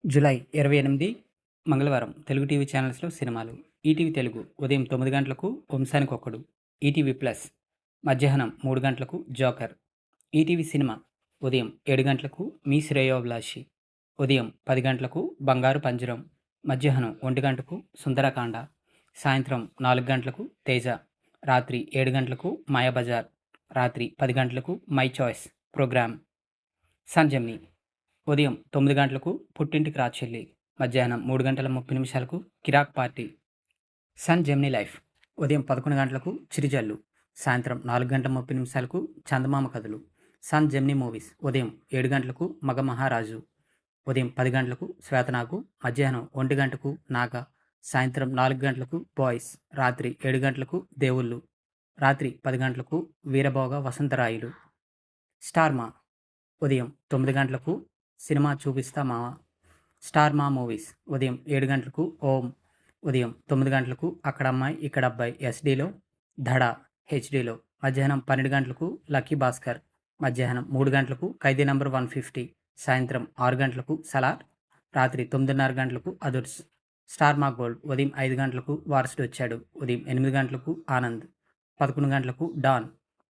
July 28 మంగళవారం Telugu TV ఛానల్స్లో సినిమాలు. ఈటీవీ తెలుగు ఉదయం 9 గంటలకు 'వంశానికొక్కడు', ఈటీవీ ప్లస్ మధ్యాహ్నం 3 గంటలకు 'జోకర్', ఈటీవీ సినిమా ఉదయం 7 గంటలకు 'మీ శ్రేయోభిలాషి', ఉదయం 10 గంటలకు 'బంగారు పంజరం', మధ్యాహ్నం 1 గంటకు 'సుందరకాండ', సాయంత్రం 4 గంటలకు 'తేజ', రాత్రి 7 గంటలకు 'మాయాబజార్', రాత్రి 10 గంటలకు 'my choice' program. Sun Gemini ఉదయం 9 గంటలకు 'పుట్టింటికి రాచెల్లి', మధ్యాహ్నం 3 గంటల 30 నిమిషాలకు 'కిరాక్ పార్టీ'. సన్ జెమినీ లైఫ్ ఉదయం 11 గంటలకు 'చిరుజల్లు', సాయంత్రం 4 గంటల 30 నిమిషాలకు 'చందమామ కథలు'. సన్ జెమినీ మూవీస్ ఉదయం 7 గంటలకు 'మగ మహారాజు', ఉదయం 10 గంటలకు 'శ్వేతనాగు', మధ్యాహ్నం 1 గంటకు 'నాగ', సాయంత్రం 4 గంటలకు 'బాయ్స్', రాత్రి 7 గంటలకు 'దేవుళ్ళు', రాత్రి 10 గంటలకు 'వీరభోగ వసంతరాయలు'. స్టార్ మా ఉదయం 9 గంటలకు 'సినిమా చూపిస్తా మావా'. స్టార్ మా మూవీస్ ఉదయం 7 గంటలకు 'ఓం', ఉదయం 9 గంటలకు 'అక్కడ అమ్మాయి ఇక్కడ అబ్బాయి' ఎస్డీలో, 'ధడా' హెచ్డీలో, మధ్యాహ్నం 12 గంటలకు 'లక్కీ భాస్కర్', మధ్యాహ్నం 3 గంటలకు 'ఖైదీ నంబర్ 150', సాయంత్రం 6 గంటలకు 'సలార్', రాత్రి 9:30 గంటలకు 'అదుర్స్'. స్టార్ మా గోల్డ్ ఉదయం 5 గంటలకు 'వారసుడొచ్చాడు', ఉదయం 8 గంటలకు 'ఆనంద్', 11 గంటలకు 'డాన్',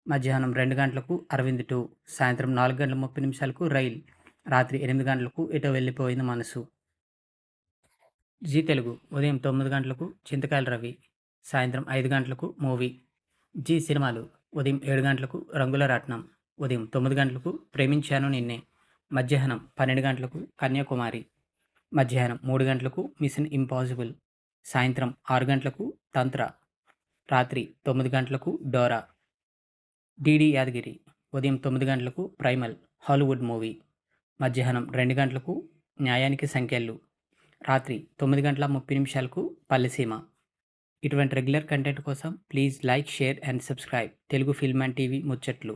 మధ్యాహ్నం 2 గంటలకు 'అరవింద్ 2', సాయంత్రం 4 గంటల 30 నిమిషాలకు 'రైల్', రాత్రి 8 గంటలకు 'ఎటో వెళ్ళిపోయింది మనసు'. జీ తెలుగు ఉదయం 9 గంటలకు 'చింతకాయల రవి', సాయంత్రం 5 గంటలకు 'మూవీ'. జీ సినిమాలు ఉదయం 7 గంటలకు 'రంగుల రాట్నం', ఉదయం 9 గంటలకు 'ప్రేమించాను నిన్నే', మధ్యాహ్నం 12 గంటలకు 'కన్యాకుమారి', మధ్యాహ్నం 3 గంటలకు 'మిషన్ ఇంపాసిబుల్', సాయంత్రం 6 గంటలకు 'తంత్ర', రాత్రి 9 గంటలకు 'డోరా'. డీడీ యాదగిరి ఉదయం 9 గంటలకు 'ప్రైమల్' హాలీవుడ్ మూవీ, మధ్యాహ్నం 2 గంటలకు 'న్యాయానికి సంకెళ్ళు', రాత్రి 9 గంటల 30 నిమిషాలకు 'పల్లెసీమ'. ఇటువంటి రెగ్యులర్ కంటెంట్ కోసం please like, share and subscribe Telugu film and TV ముచ్చట్లు.